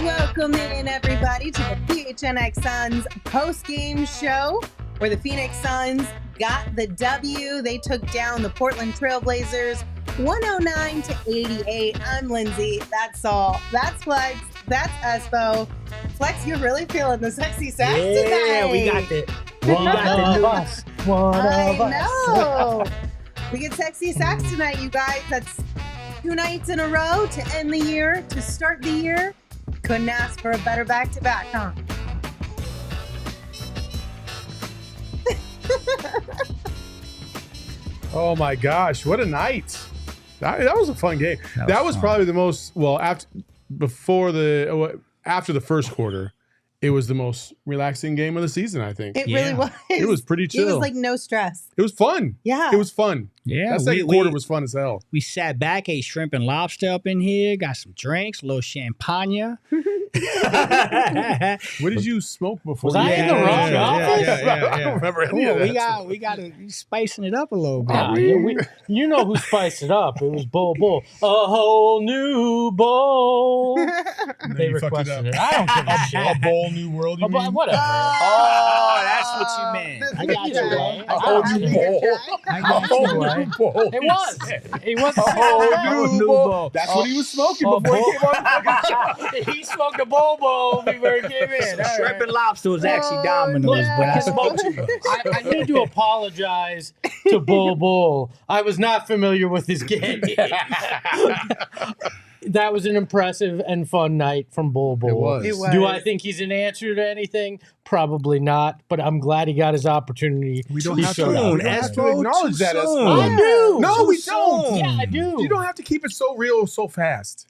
Welcome in, everybody, to the PHNX Suns postgame show, where the Phoenix Suns got the W. They took down the Portland Trailblazers 109-88. I'm Lindsay. That's all. That's Flex. That's Espo. Flex, you're really feeling the sexy sax tonight. Yeah, we got it. One of us. I know. We get sexy sax tonight, you guys. That's 2 nights in a row to end the year, to start the year. Couldn't ask for a better back-to-back, huh? Oh my gosh, what a night. That was a fun game. That was probably the most, after the first quarter, it was the most relaxing game of the season, I think. It really was. It was pretty chill. It was like no stress. It was fun. Yeah. It was fun. Yeah. That second quarter was fun as hell. We sat back, ate shrimp and lobster up in here, got some drinks, a little champagne. What did you smoke before? Was I in the wrong office? I don't remember any of that. We got to spicing it up a little bit. You know who spiced it up. It was Bol Bol. A whole new bowl. They you fucked requested it it. up. I don't give a shit. A bowl new world, you mean? Whatever. Oh, that's what you meant. That's I what got you you, meant. right? A whole new bowl. I A got whole you, new right? bowl. It was. It was. A whole new bowl. bowl. That's what he was smoking before he came on the fucking show. He smoked a Bol Bol before he came in. All Shrimp right. and lobster was actually Domino's, but I smoked too much. I need to apologize to Bol Bol. I was not familiar with his game. That was an impressive and fun night from Bol Bol. It was. It was. Do I think he's an answer to anything? Probably not, but I'm glad he got his opportunity. We don't He have to, showed up. we don't have to acknowledge that as soon. I do. No, we don't. Yeah, I do. You don't have to keep it so real so fast.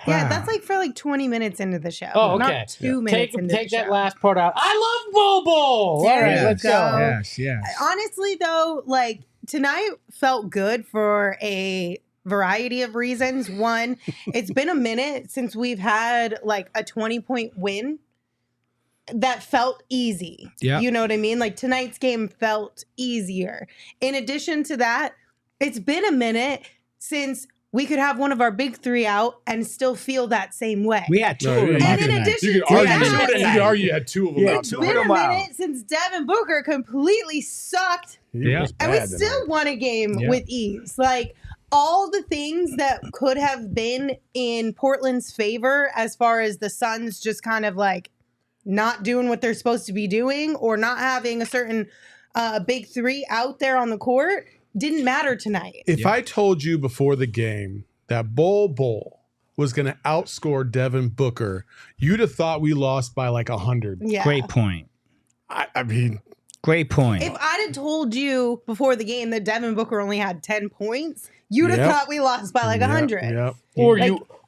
Yeah, that's like for like 20 minutes into the show. Oh, okay. Not 2 minutes into Take the show. that last part out. I love Bol Bol. There All right, you let's go. go. Yes. Honestly, though, like tonight felt good for a variety of reasons. One, it's been a minute since we've had like a 20-point win that felt easy. Yeah. You know what I mean? Like tonight's game felt easier. In addition to that, it's been a minute since we could have one of our big three out and still feel that same way. We had two No, of them. and out in tonight. addition You to could argue, that, you could argue you had two of them Yeah, out it's two tonight. been a them out. minute since Devin Booker completely sucked. He was And we bad still tonight. won a game Yeah. with ease. Like all the things that could have been in Portland's favor as far as the Suns just kind of like not doing what they're supposed to be doing or not having a certain big three out there on the court didn't matter tonight. If I told you before the game that Bol Bol was going to outscore Devin Booker, you'd have thought we lost by like 100. Yeah. Great point. I mean, Great point. If I'd have told you before the game that Devin Booker only had 10 points, you'd have Yep. thought we lost by like 100. Yep.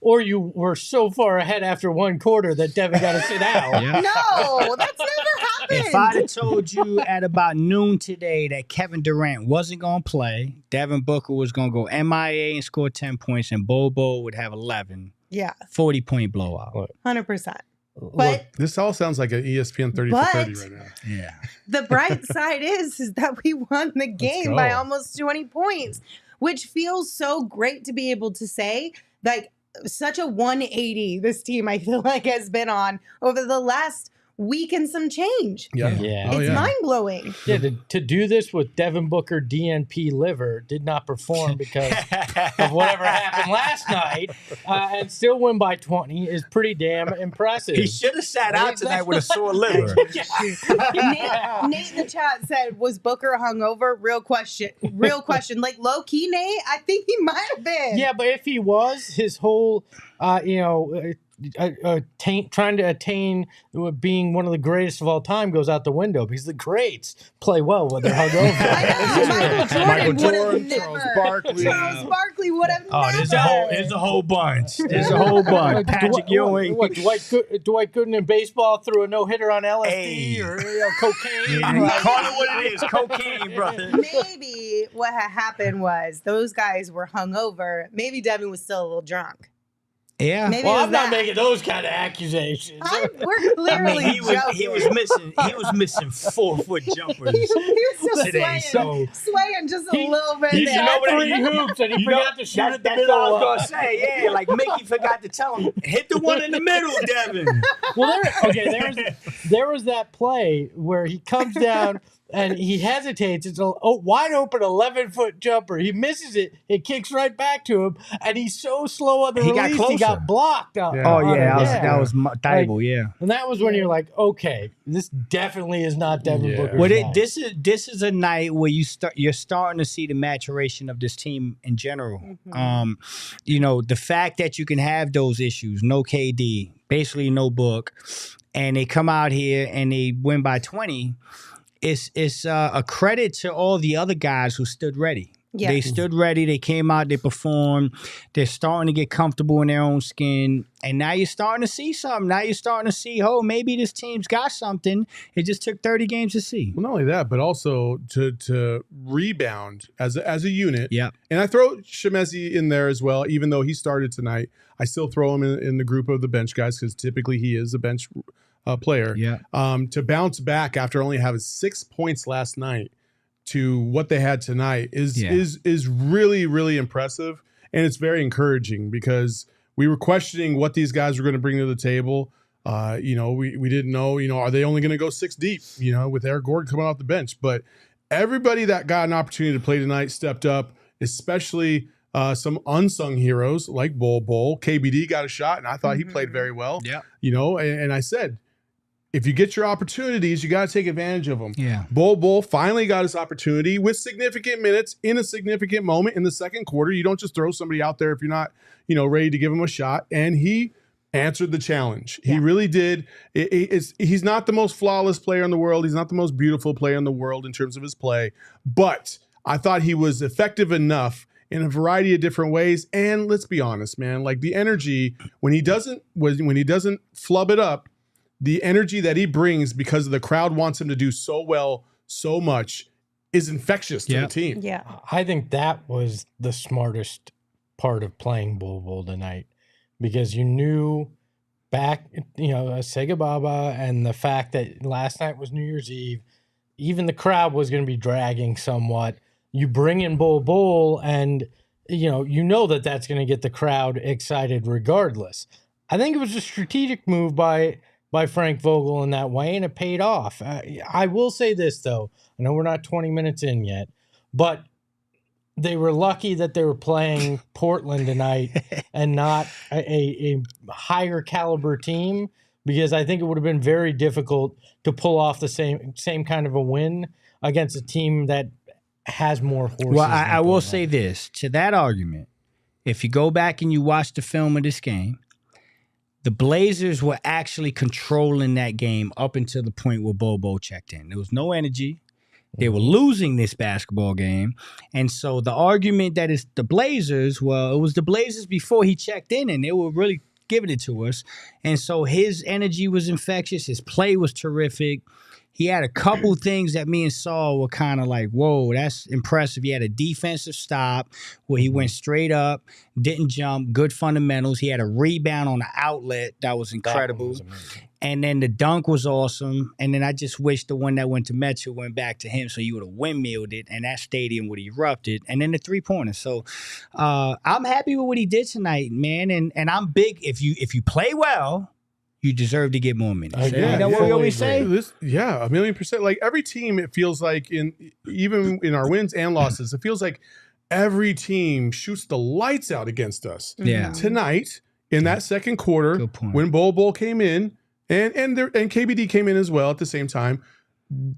Or you were so far ahead after one quarter that Devin got to sit out. Yeah. No, that's never happened. If I'd have told you at about noon today that Kevin Durant wasn't going to play, Devin Booker was going to go MIA and score 10 points, and Bol Bol would have 11, Yeah, 40-point blowout. 100%. But This all sounds like an ESPN 30 But- for 30 right now. Yeah. the bright side is that we won the game go. by almost 20 points, which feels so great to be able to say. Like such a 180 this team, I feel like, has been on over the last week and some change. Yeah. Yeah. Oh, It's yeah. mind-blowing. Yeah, to do this with Devin Booker DNP liver did not perform because of whatever happened last night, and still win by 20 is pretty damn impressive. He should have sat out tonight with a sore liver. Nate in the chat said, was Booker hungover? Real question. Like low-key, Nate, I think he might have been. Yeah, but if he was, his whole, trying to attain being one of the greatest of all time goes out the window because the greats play well when they're hungover. Michael Jordan would have Charles never. Barkley. Charles Barkley would have Oh, never. there's a whole bunch. There's a whole bunch. Patrick Ewing. What, Dwight Gooden in baseball threw a no-hitter on LSD Hey. or cocaine? Call it what it is. Cocaine, brother. Maybe what had happened was those guys were hungover. Maybe Devin was still a little drunk. Yeah. Maybe Well, it was I'm not that. making those kind of accusations. We're clearly he was missing 4-foot jumpers. he was just today, swaying just a little bit. He there. had 3 hoops and he forgot to shoot at the That's middle. all I was gonna say. Yeah, like Mickey forgot to tell him, hit the one in the middle, Devin. Well, there was that play where he comes down and he hesitates. It's a wide open 11-foot jumper. He misses it. It kicks right back to him, and he's so slow on the He got release. He closer. got blocked. Yeah. Oh on yeah, it. that was Thibault, yeah. And that was when you're like, okay, this definitely is not Devin Yeah. Booker's Well, night. this is a night where you're starting to see the maturation of this team in general. The fact that you can have those issues, no KD, basically no Book, and they come out here and they win by 20. It's a credit to all the other guys who stood ready. Yeah. They stood ready. They came out. They performed. They're starting to get comfortable in their own skin. And now you're starting to see something. Now you're starting to see, maybe this team's got something. It just took 30 games to see. Well, not only that, but also to rebound as a unit. Yeah. And I throw Chimezie in there as well, even though he started tonight. I still throw him in the group of the bench guys because typically he is a bench player. Yeah. To bounce back after only having 6 points last night to what they had tonight is really, really impressive. And it's very encouraging because we were questioning what these guys were going to bring to the table. We didn't know, are they only going to go 6 deep, with Eric Gordon coming off the bench. But everybody that got an opportunity to play tonight stepped up, especially some unsung heroes like Bol Bol. KBD got a shot, and I thought he played very well. Yeah. And I said, if you get your opportunities, you got to take advantage of them. Yeah. Bol Bol finally got his opportunity with significant minutes in a significant moment in the second quarter. You don't just throw somebody out there if you're not, ready to give him a shot. And he answered the challenge. Yeah. He really did. He's not the most flawless player in the world. He's not the most beautiful player in the world in terms of his play. But I thought he was effective enough in a variety of different ways. And let's be honest, man, like the energy when he doesn't flub it up, the energy that he brings because the crowd wants him to do so well, so much, is infectious to the team. Yeah. I think that was the smartest part of playing Bol Bol tonight because you knew back, Sega Baba and the fact that last night was New Year's Eve, even the crowd was going to be dragging somewhat. You bring in Bol Bol and, that that's going to get the crowd excited regardless. I think it was a strategic move by Frank Vogel in that way, and it paid off. I will say this, though. I know we're not 20 minutes in yet, but they were lucky that they were playing Portland tonight and not a higher caliber team, because I think it would have been very difficult to pull off the same kind of a win against a team that has more horses. Well, I will say this. To that argument, if you go back and you watch the film of this game, the Blazers were actually controlling that game up until the point where Bol Bol checked in. There was no energy. They were losing this basketball game. And so the argument that it's the Blazers, well, it was the Blazers before he checked in, and they were really giving it to us. And so his energy was infectious. His play was terrific. He had a couple things that me and Saul were kind of like, whoa, that's impressive. He had a defensive stop where he went straight up, didn't jump, good fundamentals. He had a rebound on the outlet that was incredible. And then the dunk was awesome. And then I just wish the one that went to Metu went back to him so he would have windmilled it and that stadium would have erupted. And then the three-pointer. So I'm happy with what he did tonight, man. And I'm big. If you play well, you deserve to get more minutes. Isn't that what we always say? 1,000,000%. Like every team, it feels like even in our wins and losses, it feels like every team shoots the lights out against us. Yeah. Tonight, in that second quarter, Good point. when Bol Bol came in and KBD came in as well at the same time,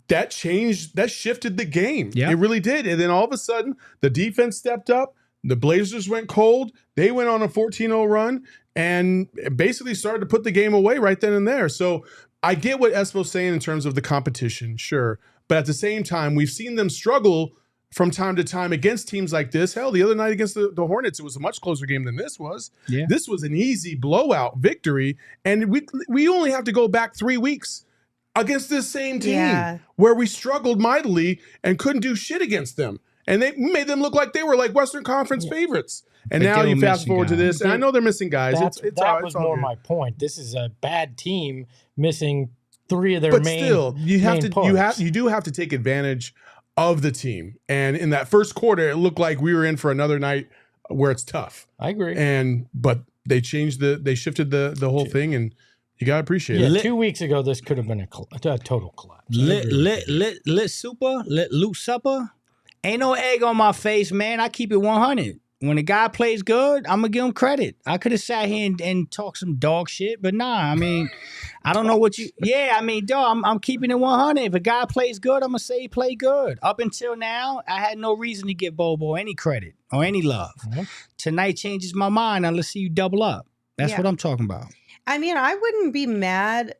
that shifted the game. Yeah. It really did. And then all of a sudden, the defense stepped up. The Blazers went cold. They went on a 14-0 run and basically started to put the game away right then and there. So I get what Espo's saying in terms of the competition, sure. But at the same time, we've seen them struggle from time to time against teams like this. Hell, the other night against the Hornets, it was a much closer game than this was. Yeah. This was an easy blowout victory. And we only have to go back 3 weeks against this same team where we struggled mightily and couldn't do shit against them. And they made them look like they were like Western Conference favorites. And now you fast forward to this, and I know they're missing guys. That was more my point. This is a bad team missing 3 of their main. But still, you do have to take advantage of the team. And in that first quarter, it looked like we were in for another night where it's tough. I agree. But they shifted the whole thing, and you gotta appreciate it. 2 weeks ago, this could have been a total collapse. Lit supper. Ain't no egg on my face, man. I keep it 100. When a guy plays good, I'm going to give him credit. I could have sat here and talked some dog shit, but nah, I mean, I don't know what you... Yeah, I mean, dog, I'm keeping it 100. If a guy plays good, I'm going to say he played good. Up until now, I had no reason to give Bol Bol any credit or any love. Mm-hmm. Tonight changes my mind. Now let's see you double up. That's what I'm talking about. I mean, I wouldn't be mad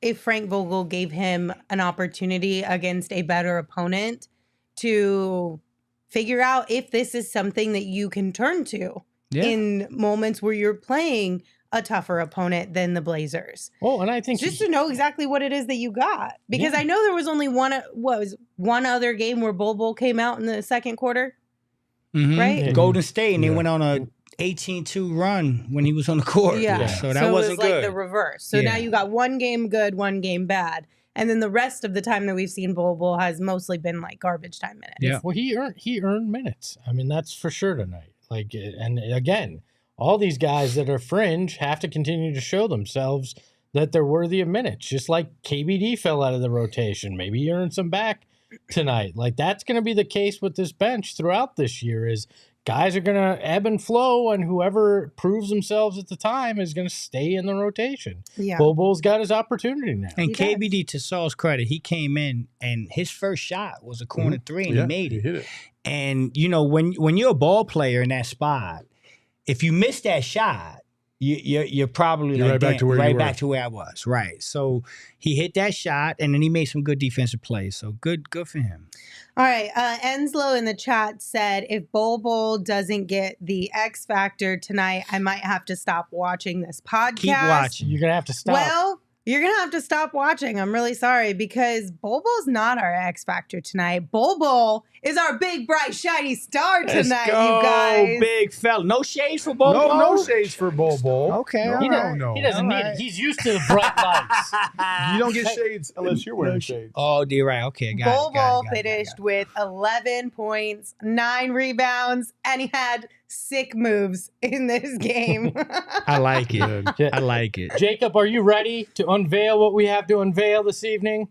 if Frank Vogel gave him an opportunity against a better opponent to figure out if this is something that you can turn to in moments where you're playing a tougher opponent than the Blazers. Oh, and I think just to know exactly what it is that you got, because I know there was only one other game where Bol Bol came out in the second quarter, right? Yeah. Golden State, and they went on a 18-2 run when he was on the court. Yeah, so that wasn't it was good. Like the reverse. So now you got one game good, one game bad. And then the rest of the time that we've seen Bol Bol has mostly been like garbage time minutes. Yeah. Well, he earned minutes. I mean, that's for sure tonight. Like, and again, all these guys that are fringe have to continue to show themselves that they're worthy of minutes. Just like KBD fell out of the rotation. Maybe he earned some back tonight. Like, that's going to be the case with this bench throughout this year is guys are going to ebb and flow, and whoever proves themselves at the time is going to stay in the rotation. Yeah. Bol Bol's got his opportunity now. And KBD, to Saul's credit, he came in, and his first shot was a corner three, and he made it. He hit it. And, you know, when you're a ball player in that spot, if you miss that shot, you're probably like, right back to where I was. Right. So he hit that shot, and then he made some good defensive plays. So good for him. All right. Enslow in the chat said, if Bol Bol doesn't get the X Factor tonight, I might have to stop watching this podcast. Keep watching. You're going to have to stop. Well, you're going to have to stop watching. I'm really sorry, because Bol Bol's not our X Factor tonight. Bol Bol is our big, bright, shiny star tonight, you guys. Big fella. No shades for Bol Bol? No shades for Bol Bol. Okay. No. He doesn't need it. He's used to the bright lights. You don't get shades unless you're wearing shades. Oh, dear, right. Okay, Bol Bol finished with 11 points, 9 rebounds, and he had sick moves in this game. I like it. I like it. Jacob, are you ready to unveil what we have to unveil this evening?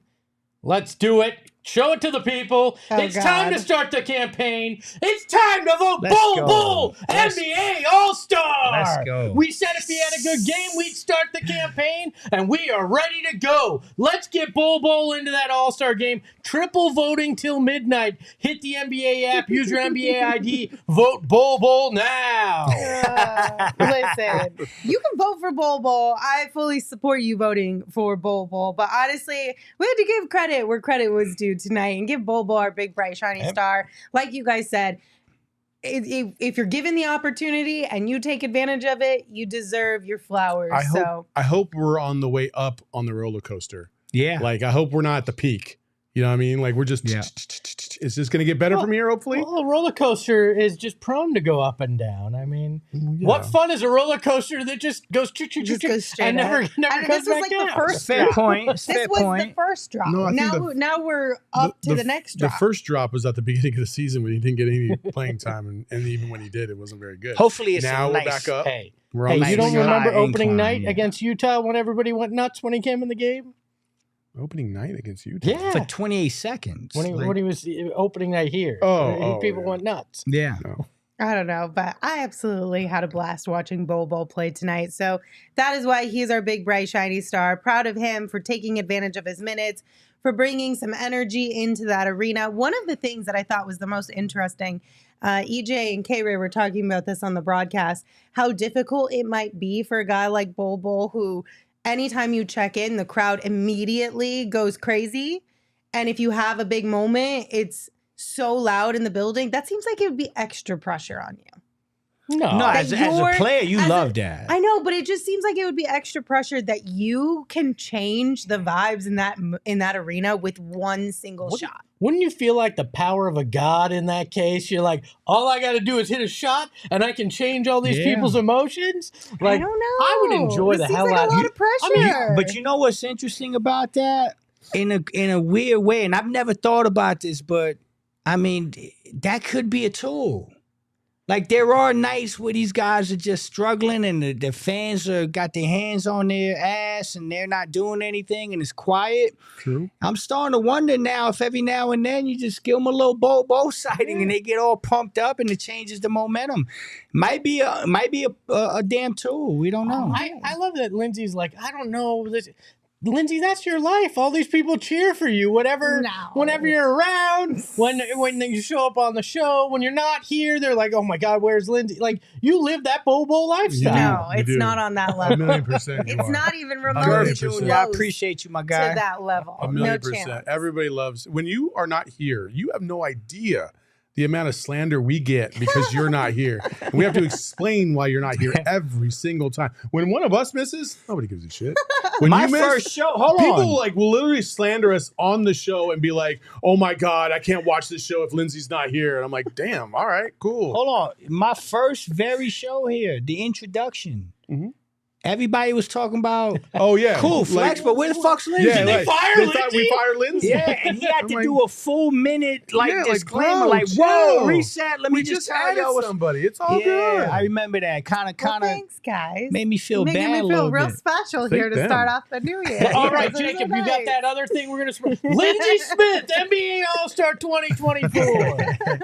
Let's do it. Show it to the people. It's time to start the campaign. It's time to vote Bol Bol NBA All-Star. Let's go. We said if he had a good game, we'd start the campaign, and we are ready to go. Let's get Bol Bol into that All-Star game. Triple voting till midnight. Hit the NBA app. Use your NBA ID. Vote Bol Bol now. Listen, you can vote for Bol Bol. I fully support you voting for Bol Bol. But honestly, we had to give credit where credit was due tonight and give Bol Bol our big, bright, shiny star. Like you guys said, if you're given the opportunity and you take advantage of it, you deserve your flowers. I hope we're on the way up on the roller coaster. Yeah. Like, I hope we're not at the peak. You know what I mean? Like, we're just, it's just going to get better from here, hopefully. Well, a roller coaster is just prone to go up and down. I mean, what fun is a roller coaster that just goes and never goes back down? The first fair point. This was the first drop. No, now we're up to the next drop. The first drop was at the beginning of the season when he didn't get any playing time, and even when he did, it wasn't very good. Hopefully, it's now nice. we're back up. Hey, you don't remember opening night against Utah when everybody went nuts when he came in the game? Opening night against Utah? Yeah. For 28 seconds. When he was opening night here. People went nuts. Yeah. No. I don't know, but I absolutely had a blast watching Bol Bol play tonight. So that is why he's our big, bright, shiny star. Proud of him for taking advantage of his minutes, for bringing some energy into that arena. One of the things that I thought was the most interesting, EJ and K-Ray were talking about this on the broadcast, how difficult it might be for a guy like Bol Bol, who anytime you check in, the crowd immediately goes crazy. And if you have a big moment, it's so loud in the building. That seems like it would be extra pressure on you. No, as a player, you love that. I know, but it just seems like it would be extra pressure that you can change the vibes in that arena with one single shot. Wouldn't you feel like the power of a god in that case? You're like, all I got to do is hit a shot, and I can change all these people's emotions. Like, I don't know. I would enjoy the hell out of it. A lot of pressure. But you know what's interesting about that? In a weird way, and I've never thought about this, but I mean, that could be a tool. Like, there are nights where these guys are just struggling and the fans are got their hands on their ass and they're not doing anything and it's quiet. True. I'm starting to wonder now if every now and then you just give them a little Bol sighting and they get all pumped up and it changes the momentum. Might be a damn tool. We don't know. I love that Lindsay's like, I don't know. Lindsay, that's your life. All these people cheer for you. Whenever you're around, when you show up on the show, when you're not here, they're like, "Oh my God, where's Lindsay?" Like, you live that Bol Bol lifestyle. No, it's not on that level. 1,000,000%. It's not even remotely close I appreciate you, my guy. to that level. 1,000,000%. No chance. Everybody loves when you are not here. You have no idea the amount of slander we get because you're not here. And we have to explain why you're not here every single time. When one of us misses, nobody gives a shit. When My you miss, first show, hold people on. like will literally slander us on the show and be like, "Oh my God, I can't watch this show if Lindsay's not here." And I'm like, "Damn, all right, cool." Hold on. My first very show here, the introduction. Mhm. Everybody was talking about, Oh yeah, cool, flex, but where the fuck's Lindsay? Yeah, They fired thought we fired Lindsay. Yeah, and he had to I'm do a full minute disclaimer, bro, whoa, chill. reset. Let me We just tell added y'all what's somebody. It's all yeah, good. I remember that. Kind of Thanks, guys. made me feel Making bad me a feel little real bit. special Thank here to them. start off the new year. All right, Because it's Jacob, so you got nice. that other thing we're going to Lindsay Smith, NBA All-Star 2024.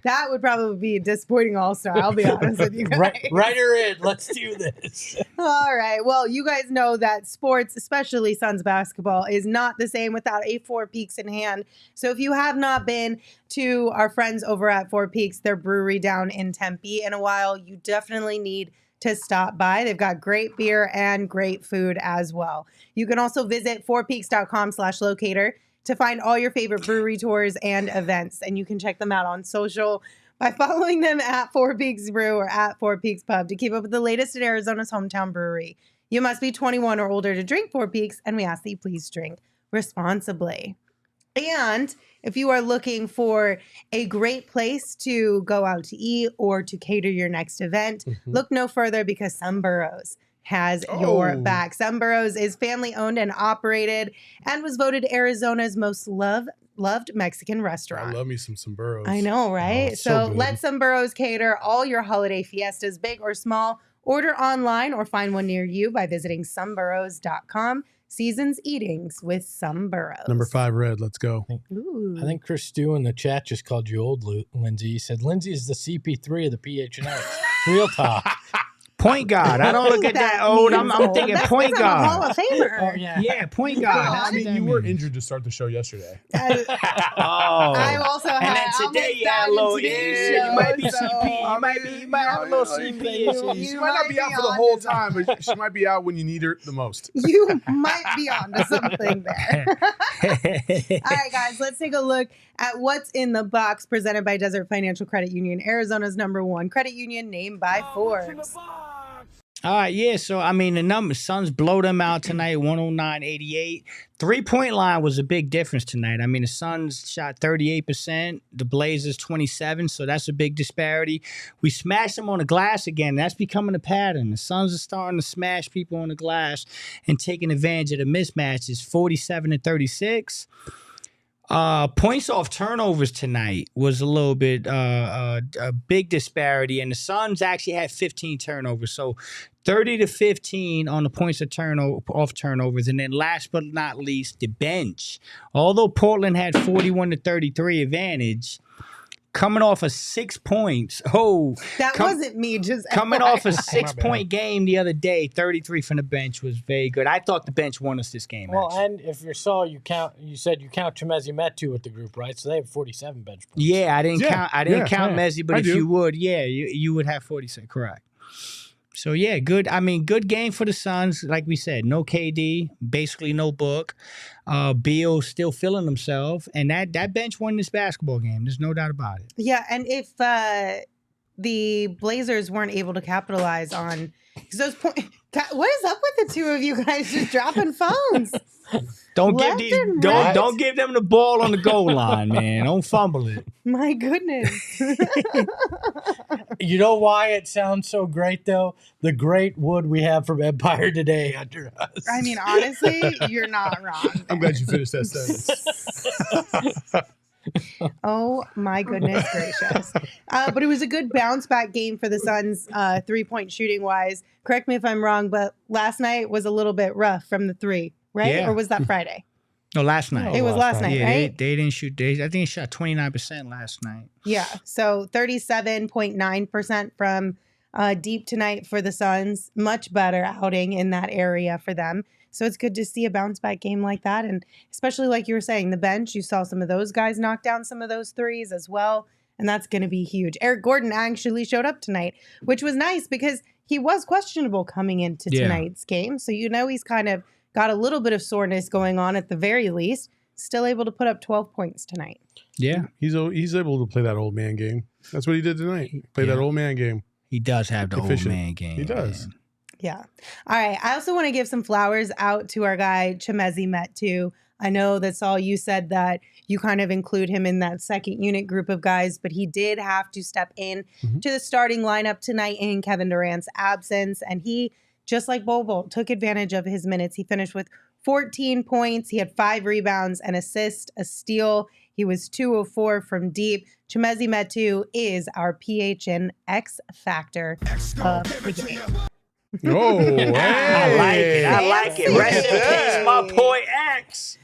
That would probably be a disappointing all-star, I'll be honest with you guys. Write her in. Let's do this. All right. Well, you guys know that sports, especially Suns basketball, is not the same without a Four Peaks in hand. So if you have not been to our friends over at Four Peaks, their brewery down in Tempe in a while, you definitely need to stop by. They've got great beer and great food as well. You can also visit fourpeaks.com/locator to find all your favorite brewery tours and events. And you can check them out on social by following them at Four Peaks Brew or at Four Peaks Pub to keep up with the latest in Arizona's hometown brewery. You must be 21 or older to drink Four Peaks, and we ask that you please drink responsibly. And if you are looking for a great place to go out to eat or to cater your next event, look no further because Some Burrows has your back. Some Burrows is family owned and operated and was voted Arizona's most loved Mexican restaurant. I love me some sombreros. I know, right? so good. Let Some Burrows cater all your holiday fiestas, big or small. Order online or find one near you by visiting someburrows.com. Seasons eatings with Some Burrows. Number 5 red. Let's go. Ooh. I think Chris Stew in the chat just called you old, Lindsay. He said, Lindsay is the CP3 of the PHNX. Real talk. Point guard. I don't look at that old. I'm thinking That's point because I'm a Hall guard. of Famer. Yeah, point guard. Well, That's I mean, what that you were means. injured to start the show yesterday. I also had. And then I'll today make you had that a little, into yeah, the you might be show, so- CP. You might have a little CP issues. She might not be out for the whole time, but she might be out when you need her the most. You might be onto something there. All right, guys, let's take a look at what's in the box presented by Desert Financial Credit Union, Arizona's #1 credit union named by Forbes. All right, yeah. So, I mean, the numbers, Suns blow them out tonight, 109-88. 3-point line was a big difference tonight. I mean, the Suns shot 38%, the Blazers 27%, so that's a big disparity. We smashed them on the glass again. That's becoming a pattern. The Suns are starting to smash people on the glass and taking advantage of the mismatches, 47-36. Points off turnovers tonight was a little bit a big disparity, and the Suns actually had 15 turnovers, so 30-15 on the points of off turnovers, and then last but not least, the bench. Although Portland had 41-33 advantage, coming off of 6 points. Oh, That wasn't me. Just coming off a FYI. 6-point game the other day, 33 from the bench was very good. I thought the bench won us this game. Well, actually. and if you saw, you said you count Chimezie Metu with the group, right? So they have 47 bench points. Yeah, I didn't count Messi, but if you would, you would have 46. Correct. So yeah, good. I mean, good game for the Suns. Like we said, no KD, basically no Book. Beal still feeling himself, and that bench won this basketball game. There's no doubt about it. Yeah, and if the Blazers weren't able to capitalize on those points, what is up with the two of you guys just dropping phones? Don't give them the ball on the goal line, man. Don't fumble it. My goodness. You know why it sounds so great, though? The great wood we have from Empire today under us. I mean, honestly, you're not wrong. I'm glad you finished that sentence. Oh my goodness gracious. But it was a good bounce back game for the Suns, 3-point shooting wise. Correct me if I'm wrong, but last night was a little bit rough from the three, right? Yeah. Or was that Friday? No, last night. It was last night, Yeah, right? they didn't shoot. I think they shot 29% last night. Yeah. So 37.9% from deep tonight for the Suns. Much better outing in that area for them. So it's good to see a bounce back game like that. And especially like you were saying, the bench, you saw some of those guys knock down some of those threes as well. And that's going to be huge. Eric Gordon actually showed up tonight, which was nice because he was questionable coming into tonight's game. So he's kind of got a little bit of soreness going on at the very least. Still able to put up 12 points tonight. Yeah. He's able to play that old man game. That's what he did tonight. Play that old man game. He does have the Efficient. old man game. He does. Man. Yeah. All right. I also want to give some flowers out to our guy, Chimezie Metu. I know that's all you said, that you kind of include him in that second unit group of guys, but he did have to step in to the starting lineup tonight in Kevin Durant's absence. And he, just like Bol Bol, took advantage of his minutes. He finished with 14 points. He had 5 rebounds, an assist, a steal. He was 2 of 4 from deep. Chimezie Metu is our PHNX factor of the game. Oh, hey. I like it. Rest in peace, my boy X.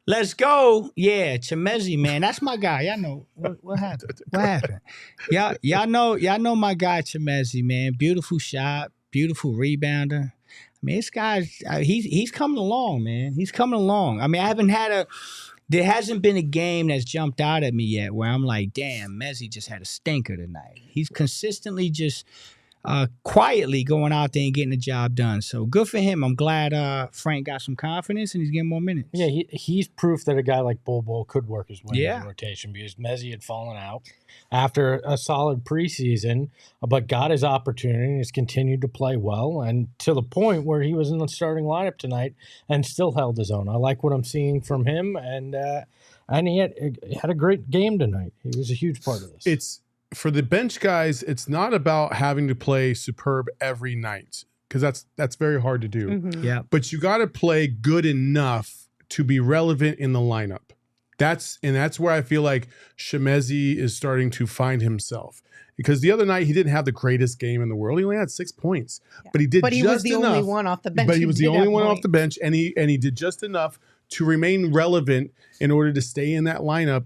Let's go. Yeah, Chimezie, man. That's my guy. Y'all know what happened. What happened? Y'all know my guy Chimezie, man. Beautiful shot, beautiful rebounder. I mean, this guy's he's coming along, man. He's coming along. I mean, there hasn't been a game that's jumped out at me yet where I'm like, damn, Mezie just had a stinker tonight. He's consistently just quietly going out there and getting the job done. So good for him. I'm glad Frank got some confidence and he's getting more minutes. Yeah, he's proof that a guy like Bol Bol could work his way Yeah. in the rotation, because Mezie had fallen out after a solid preseason, but got his opportunity and has continued to play well, and to the point where he was in the starting lineup tonight and still held his own. I like what I'm seeing from him, and he had a great game tonight. He was a huge part of this. For the bench guys, it's not about having to play superb every night, because that's very hard to do. Mm-hmm. Yeah. But you got to play good enough to be relevant in the lineup. That's where I feel like Chimezie is starting to find himself. Because the other night he didn't have the greatest game in the world. He only had 6 points, but he did. But he was the only one off the bench. But he was the only one off the bench, and he did just enough to remain relevant in order to stay in that lineup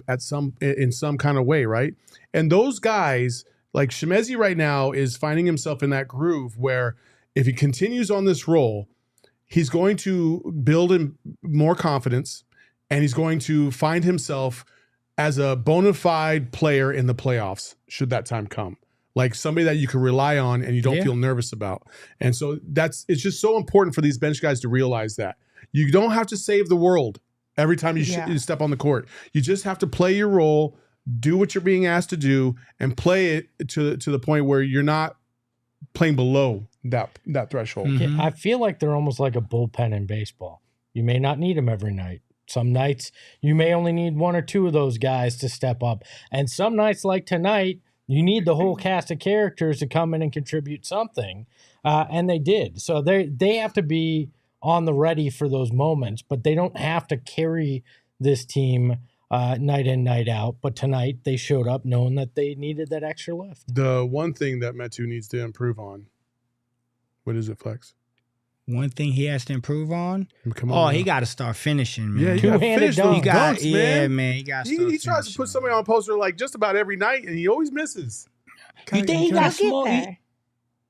in some kind of way, right? And those guys, like Chimezie right now, is finding himself in that groove where if he continues on this role, he's going to build in more confidence, and he's going to find himself as a bona fide player in the playoffs, should that time come. Like somebody that you can rely on and you don't feel nervous about. And so it's just so important for these bench guys to realize that. You don't have to save the world every time you step on the court. You just have to play your role, do what you're being asked to do, and play it to the point where you're not playing below that threshold. Mm-hmm. I feel like they're almost like a bullpen in baseball. You may not need them every night. Some nights you may only need 1 or 2 of those guys to step up. And some nights like tonight, you need the whole cast of characters to come in and contribute something. And they did. So they have to be on the ready for those moments, but they don't have to carry this team night in, night out. But tonight they showed up knowing that they needed that extra lift. The one thing that Metu needs to improve on, what is it, Flex? one thing he has to improve on. Come on, he got to start finishing, man. Yeah, you got to finish those dunks, man. He got. He tries to put somebody on a poster like just about every night, and he always misses. You think he got small?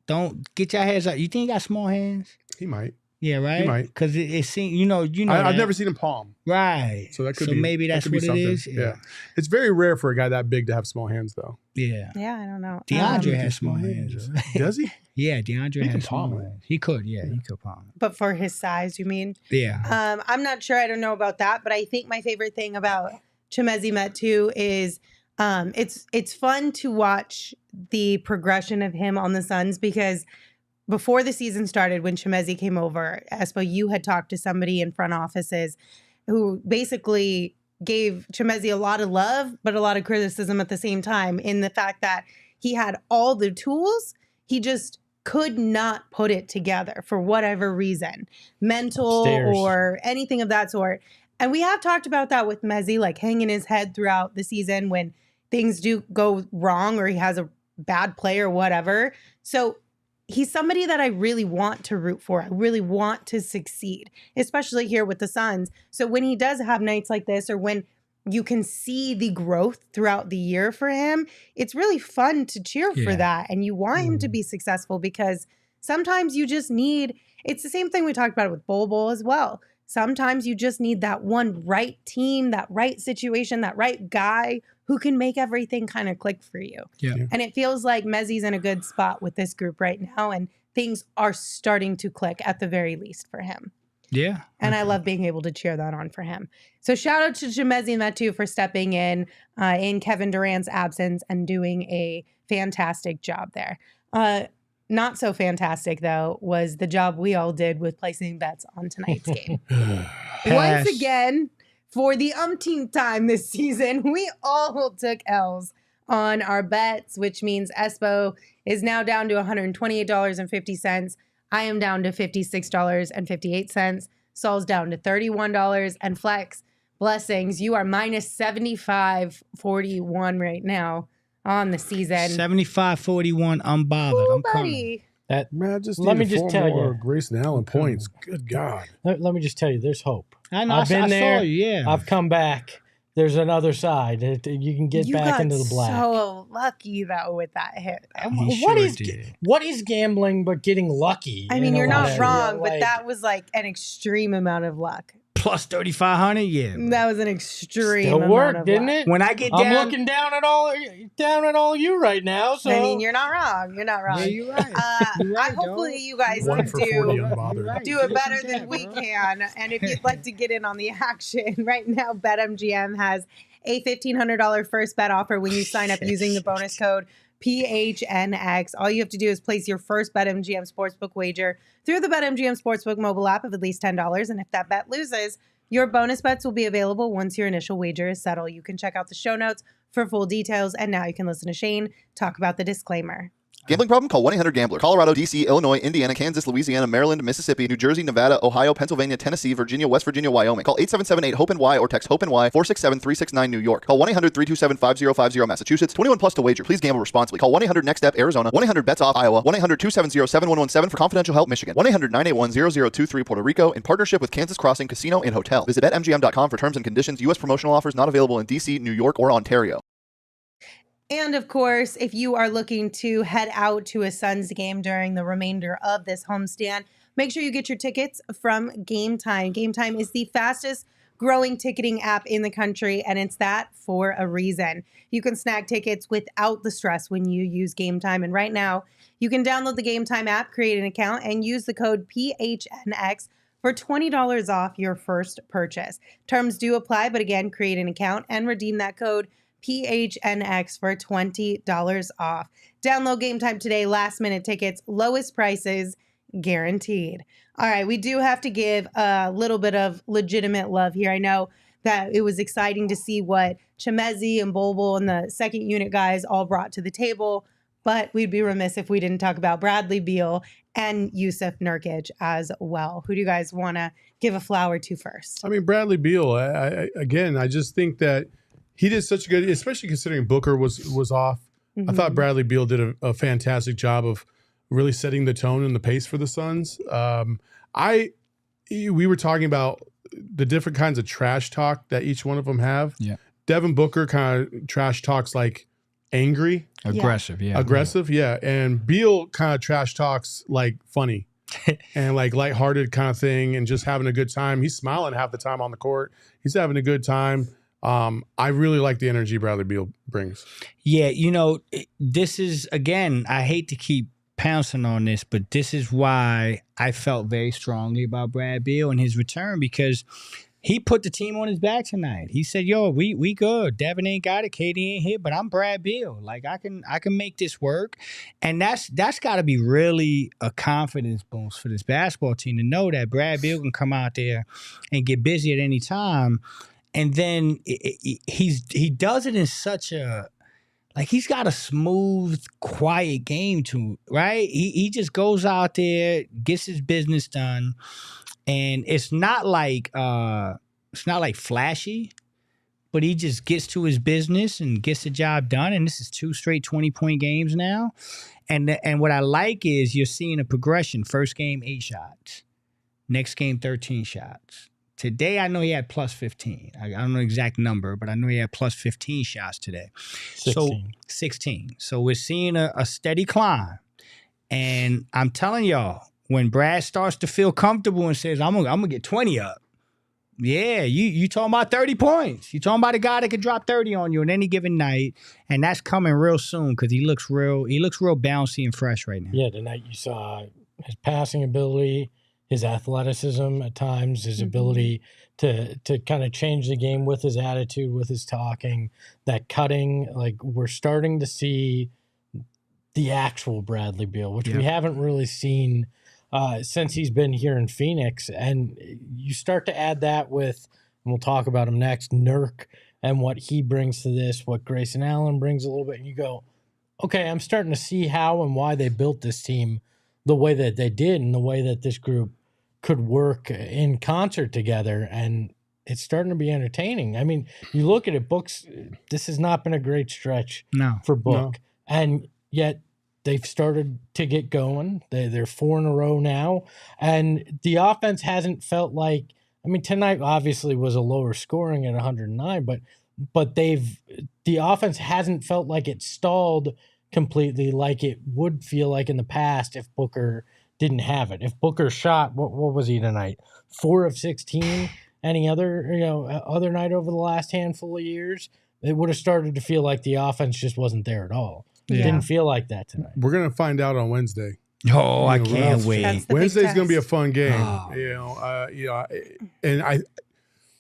Don't get your hands up. You think he got small hands? He might. Yeah, right. He might, because it seems I've never seen him palm. Right. So that could be. Maybe that's what it is. Yeah. It's very rare for a guy that big to have small hands, though. Yeah. Yeah, I don't know. DeAndre has small hands. Does he? Yeah, DeAndre has small hands. He could. Yeah, he could palm. But for his size, you mean? Yeah. I'm not sure. I don't know about that, but I think my favorite thing about Chimezie Metu is it's fun to watch the progression of him on the Suns because before the season started, when Chimezie came over, Espo, you had talked to somebody in front offices who basically gave Chimezie a lot of love, but a lot of criticism at the same time in the fact that he had all the tools. He just could not put it together for whatever reason, mental or anything of that sort. And we have talked about that with Mezzi, like hanging his head throughout the season when things do go wrong or he has a bad play or whatever. So he's somebody that I really want to root for. I really want to succeed, especially here with the Suns. So when he does have nights like this, or when you can see the growth throughout the year for him, it's really fun to cheer for that. And you want him to be successful because sometimes you just need, it's the same thing we talked about with Bol Bol as well. Sometimes you just need that one right team, that right situation, that right guy who can make everything kind of click for you. Yeah. And it feels like Mezzie's in a good spot with this group right now, and things are starting to click at the very least for him. Yeah. And I love being able to cheer that on for him. So shout out to Chimezie Metu for stepping in Kevin Durant's absence and doing a fantastic job there. Not so fantastic, though, was the job we all did with placing bets on tonight's game. Once again, for the umpteenth time this season, we all took L's on our bets, which means Espo is now down to $128.50. I am down to $56.58. Saul's down to $31. And Flex, blessings, you are minus 75.41 right now on the season. 75-41, unbothered. I'm coming. That man, let me just tell you, Grayson Allen points. Good God. Let me just tell you, there's hope. I know. I've been there. Saw you, yeah. I've come back. There's another side. You can get back into the black. So lucky though with that hit. What is gambling but getting lucky? I mean, you're not wrong, but that was like an extreme amount of luck. Plus 3,500, yeah. That was an extreme Still amount worked, of didn't luck. it? When I get down, I'm looking down at all you right now. So I mean, you're not wrong. You're not wrong. Yeah, you're right. Hopefully you guys can do it better than we can. And if you'd like to get in on the action, right now BetMGM has a $1,500 first bet offer when you sign up using the bonus code PHNX. All you have to do is place your first BetMGM Sportsbook wager through the BetMGM Sportsbook mobile app of at least $10. And if that bet loses, your bonus bets will be available once your initial wager is settled. You can check out the show notes for full details. And now you can listen to Shane talk about the disclaimer. Gambling problem? Call 1-800-GAMBLER. Colorado, D.C., Illinois, Indiana, Kansas, Louisiana, Maryland, Mississippi, New Jersey, Nevada, Ohio, Pennsylvania, Tennessee, Virginia, West Virginia, Wyoming. Call 877-8-HOPE-NY or text HOPE-NY 467-369 New York. Call 1-800-327-5050 Massachusetts. 21 plus to wager. Please gamble responsibly. Call 1-800-NEXT-STEP Arizona. 1-800-BETS-OFF Iowa. 1-800-270-7117 for confidential help Michigan. 1-800-981-0023 Puerto Rico in partnership with Kansas Crossing Casino and Hotel. Visit BetMGM.com for terms and conditions. U.S. promotional offers not available in D.C., New York, or Ontario. And of course, if you are looking to head out to a Suns game during the remainder of this homestand, make sure you get your tickets from Game Time. Game Time is the fastest growing ticketing app in the country, and it's that for a reason. You can snag tickets without the stress when you use Game Time. And right now, you can download the Game Time app, create an account, and use the code PHNX for $20 off your first purchase. Terms do apply, but again, create an account and redeem that code PHNX for $20 off. Download Game Time today. Last minute tickets, lowest prices guaranteed. All right, we do have to give a little bit of legitimate love here. I know that it was exciting to see what Chimezie and Bol Bol and the second unit guys all brought to the table, but we'd be remiss if we didn't talk about Bradley Beal and Jusuf Nukic as well. Who do you guys want to give a flower to first? I mean, Bradley Beal, I just think that he did such a good, especially considering Booker was off. Mm-hmm. I thought Bradley Beal did a fantastic job of really setting the tone and the pace for the Suns. we were talking about the different kinds of trash talk that each one of them have. Yeah. Devin Booker kind of trash talks like angry. Aggressive, yeah. And Beal kind of trash talks like funny and like lighthearted kind of thing and just having a good time. He's smiling half the time on the court. He's having a good time. I really like the energy Bradley Beal brings. Yeah, this is, again, I hate to keep pouncing on this, but this is why I felt very strongly about Brad Beal and his return, because he put the team on his back tonight. He said, "Yo, we good. Devin ain't got it. KD ain't here, but I'm Brad Beal. Like I can make this work." And that's got to be really a confidence boost for this basketball team to know that Brad Beal can come out there and get busy at any time. And then he does it in such a, like, he's got a smooth, quiet game to, right? He just goes out there, gets his business done. And it's not like flashy, but he just gets to his business and gets the job done. And this is 2 straight 20-point games now. And what I like is you're seeing a progression. First game, 8 shots. Next game, 13 shots. Today, I know he had plus 15. I don't know the exact number, but I know he had plus 15 shots today. 16. So we're seeing a steady climb. And I'm telling y'all, when Brad starts to feel comfortable and says, I'm gonna get 20 up. Yeah, you talking about 30 points. You talking about a guy that could drop 30 on you on any given night, and that's coming real soon because he looks real bouncy and fresh right now. Yeah, tonight you saw his passing ability, his athleticism at times, his ability to kind of change the game with his attitude, with his talking, that cutting. Like, we're starting to see the actual Bradley Beal, which we haven't really seen since he's been here in Phoenix. And you start to add that with, and we'll talk about him next, Nurk and what he brings to this, what Grayson Allen brings a little bit. And you go, okay, I'm starting to see how and why they built this team the way that they did and the way that this group could work in concert together. And it's starting to be entertaining. I mean, you look at it, this has not been a great stretch for Book. No. And yet they've started to get going. They're 4 in a row now. And the offense hasn't felt like, I mean, tonight obviously was a lower scoring at 109, but the offense hasn't felt like it stalled completely like it would feel like in the past if Booker didn't have it. If Booker shot, what was he tonight? 4 of 16, any other night over the last handful of years, it would have started to feel like the offense just wasn't there at all. It didn't feel like that tonight. We're going to find out on Wednesday. Oh, I can't wait. Wednesday's going to be a fun game.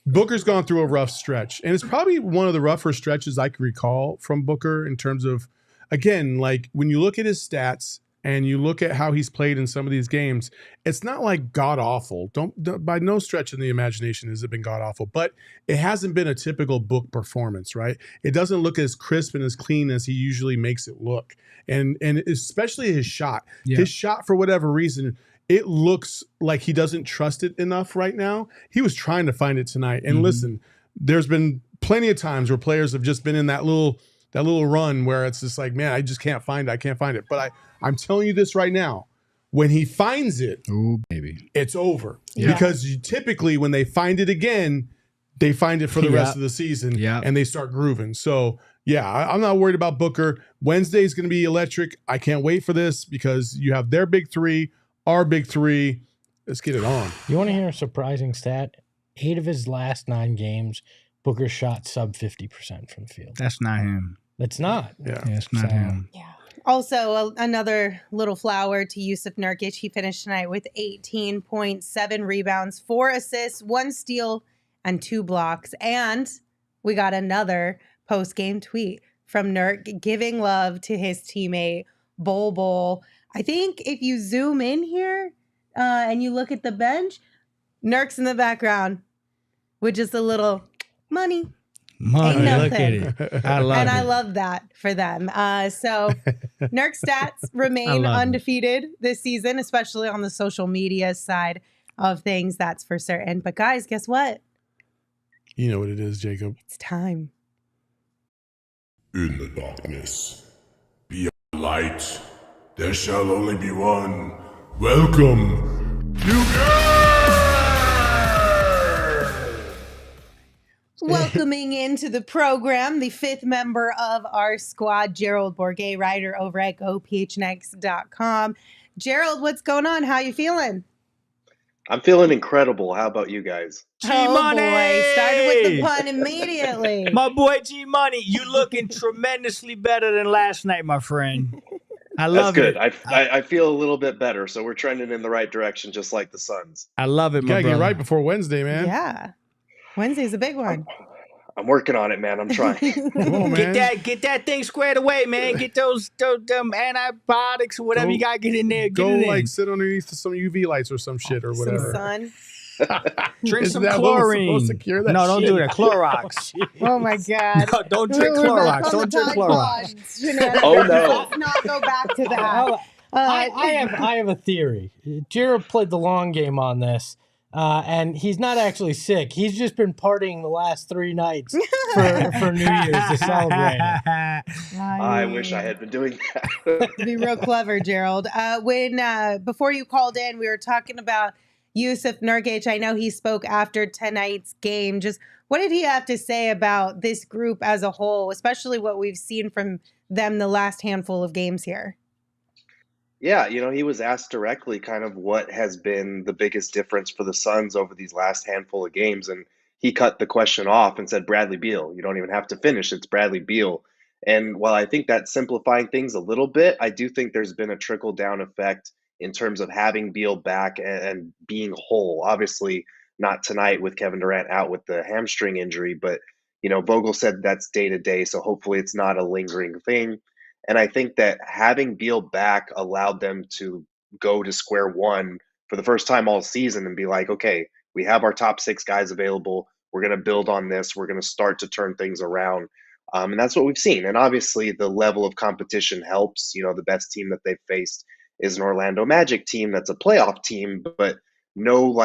Booker's gone through a rough stretch, and it's probably one of the rougher stretches I can recall from Booker in terms of, again, like when you look at his stats and you look at how he's played in some of these games, it's not like god awful. Don't by no stretch in the imagination has it been god awful, but it hasn't been a typical Book performance, right? It doesn't look as crisp and as clean as he usually makes it look, and especially his shot. Yeah. His shot, for whatever reason, it looks like he doesn't trust it enough right now. He was trying to find it tonight, and listen, there's been plenty of times where players have just been in that little run where it's just like, man, I just can't find it. But I'm telling you this right now, when he finds it, ooh, baby, it's over. Yeah. Because typically when they find it again, they find it for the rest of the season and they start grooving. So, yeah, I'm not worried about Booker. Wednesday's going to be electric. I can't wait for this because you have their big 3, our big 3. Let's get it on. You want to hear a surprising stat? 8 of his last 9 games, Booker shot sub 50% from the field. That's not him. It's not. Yeah, it's not him. Yeah. Also, another little flower to Jusuf Nukic. He finished tonight with 18.7 rebounds, 4 assists, 1 steal, and 2 blocks. And we got another post-game tweet from Nurk giving love to his teammate, Bol Bol. I think if you zoom in here and you look at the bench, Nurk's in the background with just a little money. Look at it. I love that for them. So Nurk stats remain undefeated this season, especially on the social media side of things. That's for certain. But guys, guess what? You know what it is, Jacob. It's time. In the darkness, be a light. There shall only be one. Welcome to Welcoming into the program, the fifth member of our squad, Gerald Bourget, writer over at GoPHNX.com. Gerald, what's going on? How you feeling? I'm feeling incredible. How about you guys? G-Money! Oh boy, started with the pun immediately. My boy G-Money, you looking tremendously better than last night, my friend. I love That's good. it. I feel a little bit better, so we're trending in the right direction, just like the Suns. I love it, You my gotta brother. get right before Wednesday, man. Yeah. Wednesday's a big one. I'm working on it, man. I'm trying. Come on, man. Get that thing squared away, man. Get those antibiotics or whatever you gotta get in there. Go Get it in. sit underneath some UV lights or some shit or whatever. Some sun. Drink Isn't some that what was chlorine. supposed to cure that No, don't shit? do that. Clorox. Oh my God. No, don't drink Clorox. Don't drink Clorox. Oh, no. Let's not go back to that. I have a theory. Gerald played the long game on this, and he's not actually sick. He's just been partying the last 3 nights for New Year's to celebrate it. I wish I had been doing that. Be real clever, Gerald. Before you called in, we were talking about Jusuf Nukic. I know he spoke after tonight's game. Just what did he have to say about this group as a whole, especially what we've seen from them the last handful of games here? Yeah, he was asked directly kind of what has been the biggest difference for the Suns over these last handful of games. And he cut the question off and said, Bradley Beal. You don't even have to finish. It's Bradley Beal. And while I think that's simplifying things a little bit, I do think there's been a trickle-down effect in terms of having Beal back and being whole. Obviously, not tonight with Kevin Durant out with the hamstring injury, but, Vogel said that's day-to-day, so hopefully it's not a lingering thing. And I think that having Beal back allowed them to go to square one for the first time all season and be like, okay, we have our top 6 guys available. We're going to build on this. We're going to start to turn things around. And that's what we've seen. And obviously the level of competition helps. The best team that they've faced is an Orlando Magic team that's a playoff team, but no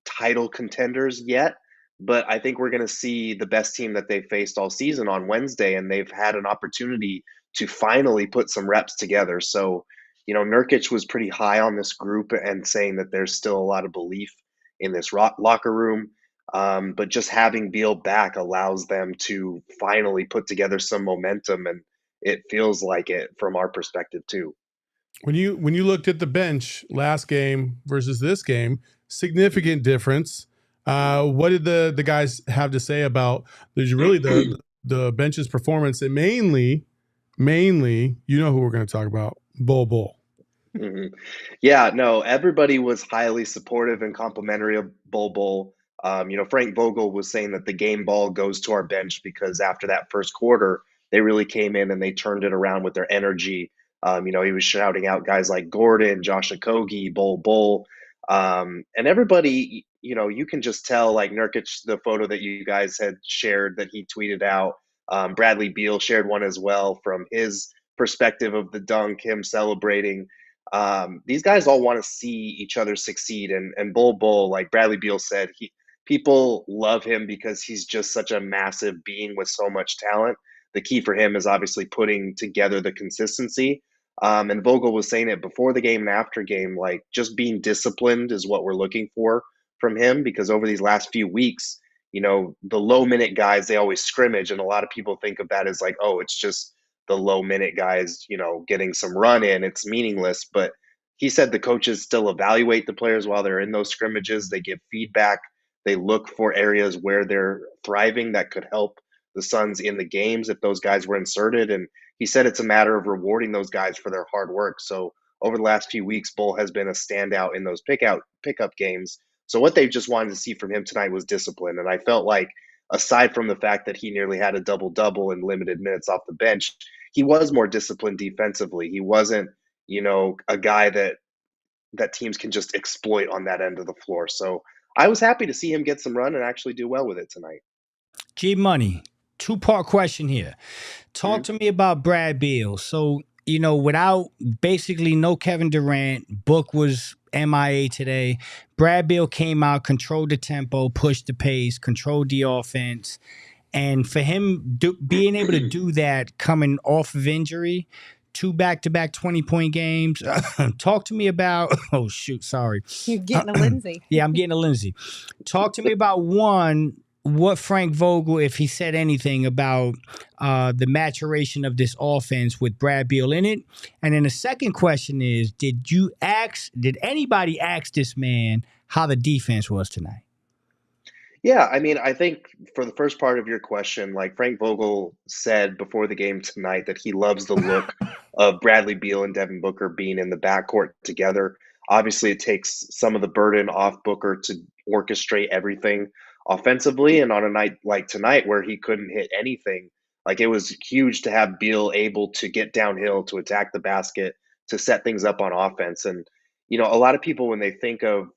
title contenders yet. But I think we're going to see the best team that they've faced all season on Wednesday, and they've had an opportunity to finally put some reps together. So, Nurkic was pretty high on this group and saying that there's still a lot of belief in this locker room. But just having Beal back allows them to finally put together some momentum, and it feels like it from our perspective too. When you looked at the bench last game versus this game, significant difference. What did the guys have to say about the bench's performance, and mainly, who we're going to talk about, Bol Bol. Mm-hmm. Yeah, no, everybody was highly supportive and complimentary of Bol Bol. Frank Vogel was saying that the game ball goes to our bench because after that first quarter, they really came in and they turned it around with their energy. He was shouting out guys like Gordon, Josh Okogie, Bol Bol, and everybody, you can just tell, like Nurkic, the photo that you guys had shared that he tweeted out. Bradley Beal shared one as well from his perspective of the dunk, him celebrating. These guys all want to see each other succeed. And Bol Bol, like Bradley Beal said, people love him because he's just such a massive being with so much talent. The key for him is obviously putting together the consistency. And Vogel was saying it before the game and after game, like just being disciplined is what we're looking for from him, because over these last few weeks, the low minute guys, they always scrimmage. And a lot of people think of that as like, oh, it's just the low minute guys, getting some run in. It's meaningless. But he said the coaches still evaluate the players while they're in those scrimmages. They give feedback. They look for areas where they're thriving that could help the Suns in the games if those guys were inserted. And he said it's a matter of rewarding those guys for their hard work. So over the last few weeks, Bol has been a standout in those pickup games. So what they just wanted to see from him tonight was discipline. And I felt like, aside from the fact that he nearly had a double-double in limited minutes off the bench, he was more disciplined defensively. He wasn't, a guy that teams can just exploit on that end of the floor. So I was happy to see him get some run and actually do well with it tonight. G-Money, 2-part question here. Talk to me about Brad Beal. So, without basically no Kevin Durant, Book was MIA today. Brad Beal came out, controlled the tempo, pushed the pace, controlled the offense. And for him being able to do that coming off of injury, 2 back-to-back 20-point games. Talk to me about – oh, shoot, sorry. You're getting a Lindsay. Yeah, I'm getting a Lindsay. Talk to me about, one, what Frank Vogel, if he said anything about the maturation of this offense with Brad Beal in it. And then the second question is, did anybody ask this man how the defense was tonight? Yeah, I mean, I think for the first part of your question, like Frank Vogel said before the game tonight that he loves the look of Bradley Beal and Devin Booker being in the backcourt together. Obviously, it takes some of the burden off Booker to orchestrate everything offensively. And on a night like tonight where he couldn't hit anything, like it was huge to have Beal able to get downhill, to attack the basket, to set things up on offense. And, a lot of people, when they think of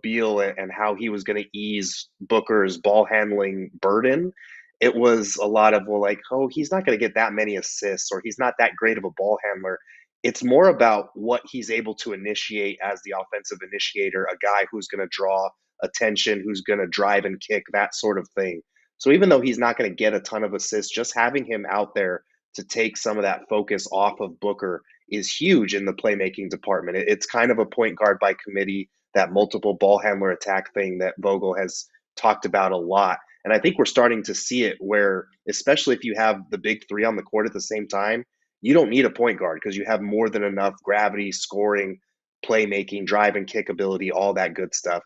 Beal and how he was going to ease Booker's ball handling burden, it was a lot of, well, like, oh, he's not going to get that many assists, or he's not that great of a ball handler. It's more about what he's able to initiate as the offensive initiator, a guy who's going to draw attention, who's going to drive and kick, that sort of thing. So even though he's not going to get a ton of assists, just having him out there to take some of that focus off of Booker is huge in the playmaking department. It's kind of a point guard by committee, that multiple ball handler attack thing that Vogel has talked about a lot. And I think we're starting to see it where, especially if you have the big three on the court at the same time, you don't need a point guard because you have more than enough gravity, scoring, playmaking, drive and kick ability, all that good stuff.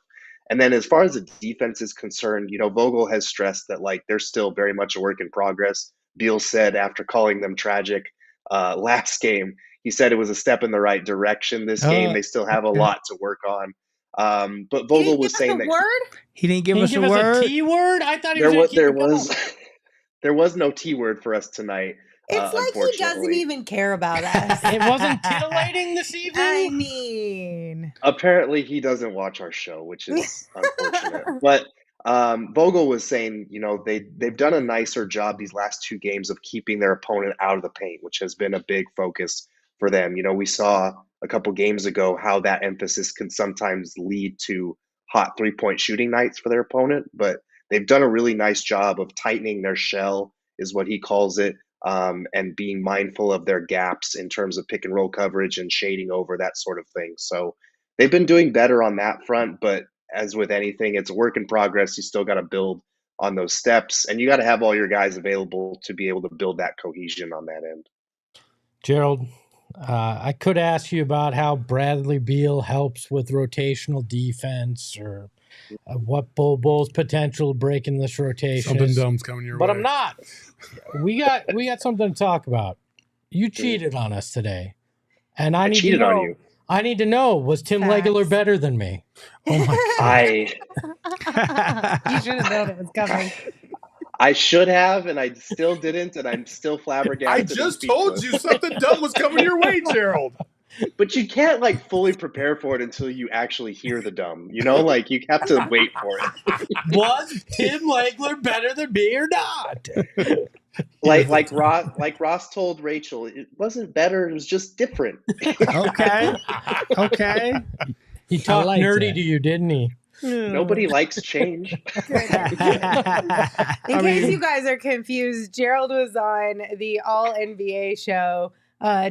And then as far as the defense is concerned, Vogel has stressed that like they're still very much a work in progress. Beal said after calling them tragic last game, he said it was a step in the right direction. This game, they still have a lot to work on. But Vogel was saying that he didn't give us a word. A T word. I thought he was there was no T word for us tonight. It's like he doesn't even care about us. It wasn't titillating this evening. I mean, apparently he doesn't watch our show, which is unfortunate. But Vogel was saying, they've done a nicer job these last two games of keeping their opponent out of the paint, which has been a big focus for them. We saw a couple games ago how that emphasis can sometimes lead to hot three-point shooting nights for their opponent, but they've done a really nice job of tightening their shell, is what he calls it, and being mindful of their gaps in terms of pick and roll coverage and shading over, that sort of thing. So they've been doing better on that front, but as with anything, it's a work in progress. You still got to build on those steps, and you got to have all your guys available to be able to build that cohesion on that end. Gerald, I could ask you about how Bradley Beal helps with rotational defense, or what Bol Bol's potential breaking this rotation. Something dumb's coming your way. But I'm not. We got something to talk about. You cheated on us today, and I need to know. On you. I need to know, was Tim Legler better than me? Oh my God! You should have known it was coming. I should have, and I still didn't, and I'm still flabbergasted. I just told you something dumb was coming your way, Gerald. But you can't fully prepare for it until you actually hear the dumb. You have to wait for it. Was Tim Legler better than me or not? Like Ross told Rachel, it wasn't better, it was just different. Okay. He talked nerdy to you, didn't he? Nobody likes change. In case you guys are confused, Gerald was on the All NBA show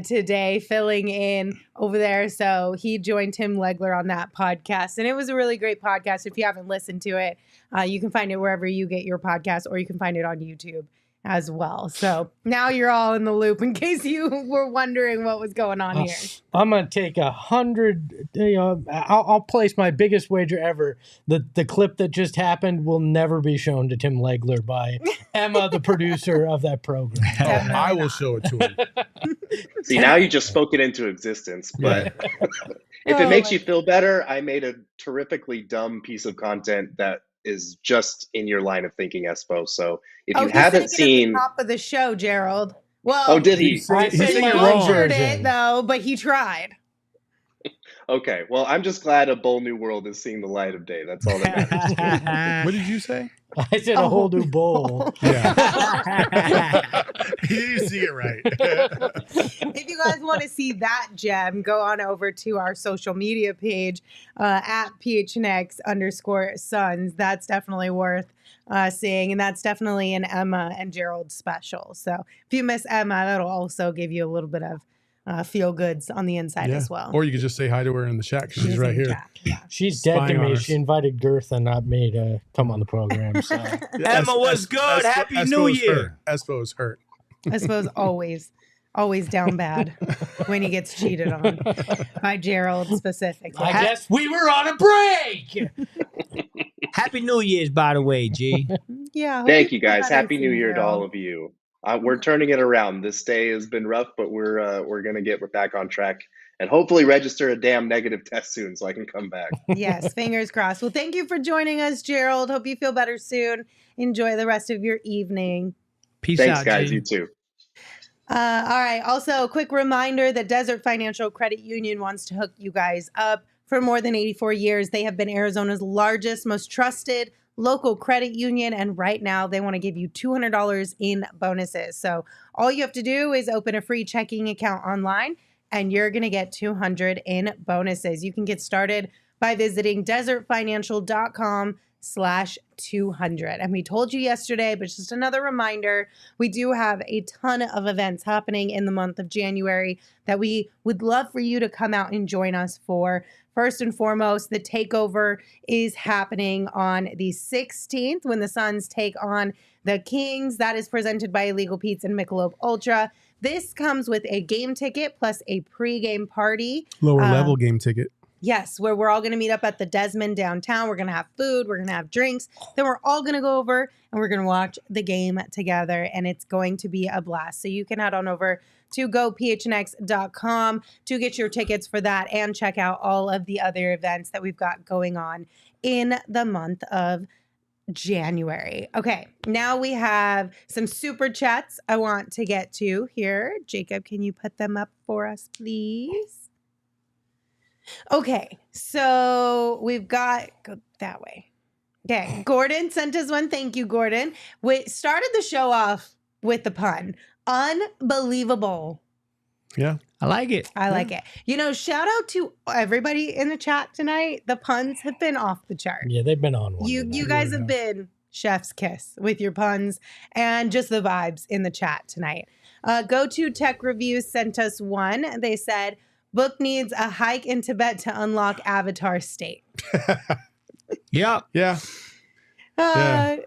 today, filling in over there. So he joined Tim Legler on that podcast, and it was a really great podcast. If you haven't listened to it, you can find it wherever you get your podcast, or you can find it on YouTube as well. So now you're all in the loop in case you were wondering what was going on here. I'm going to take 100, I'll place my biggest wager ever. The clip that just happened will never be shown to Tim Legler by Emma, the producer of that program. I will show it to him. See, now you just spoke it into existence, but if it makes you feel better, I made a terrifically dumb piece of content that is just in your line of thinking, Espo. So if you haven't seen at the top of the show, Gerald. Well, did he? He butchered it though, but he tried. Okay, well, I'm just glad a Bowl New World is seeing the light of day. That's all that matters. What did you say? I said a whole new bowl. Yeah. You see it right. If you guys want to see that gem, go on over to our social media page at PHNX_Suns. That's definitely worth seeing, and that's definitely an Emma and Gerald special. So if you miss Emma, that'll also give you a little bit of feel goods on the inside as well. Or you could just say hi to her in the chat because she's right here. Yeah. She's dead to me. She invited Girtha, not me, to come on the program. So. Emma was good. Happy New Year. Espo is hurt. I suppose always down bad when he gets cheated on by Gerald specifically. I guess we were on a break. Happy New Year's, by the way, G. Yeah. Thank you guys. Happy New Year to all of you. We're turning it around. This day has been rough, but we're gonna get back on track and hopefully register a damn negative test soon so I can come back. Yes, fingers crossed. Well, thank you for joining us, Gerald. Hope you feel better soon. Enjoy the rest of your evening. Peace Thanks, out, guys. G. You too. All right. Also, a quick reminder that Desert Financial Credit Union wants to hook you guys up. For more than 84 years, they have been Arizona's largest, most trusted local credit union. And right now, they want to give you $200 in bonuses. So all you have to do is open a free checking account online, and you're going to get $200 in bonuses. You can get started by visiting desertfinancial.com/200. And we told you yesterday, but just another reminder, we do have a ton of events happening in the month of January that we would love for you to come out and join us for. First and foremost, the takeover is happening on the 16th when the Suns take on the Kings. That is presented by Illegal Pete's and Michelob Ultra. This comes with a game ticket plus a pregame party. Lower level game ticket. Yes, where we're all going to meet up at the Desmond downtown. We're going to have food. We're going to have drinks. Then we're all going to go over and we're going to watch the game together. And it's going to be a blast. So you can head on over to gophnx.com to get your tickets for that and check out all of the other events that we've got going on in the month of January. Okay, now we have some super chats I want to get to here. Jacob, can you put them up for us, please? Okay, so we've got, go that way. Okay, Gordon sent us one. Thank you, Gordon. We started the show off with the pun. Unbelievable. Yeah. I like it. I like it. You know, shout out to everybody in the chat tonight. The puns have been off the chart. Yeah, they've been on one. You guys have been chef's kiss with your puns and just the vibes in the chat tonight. Go to Tech Reviews sent us one. They said, Book needs a hike in Tibet to unlock Avatar State. Yep. Yeah.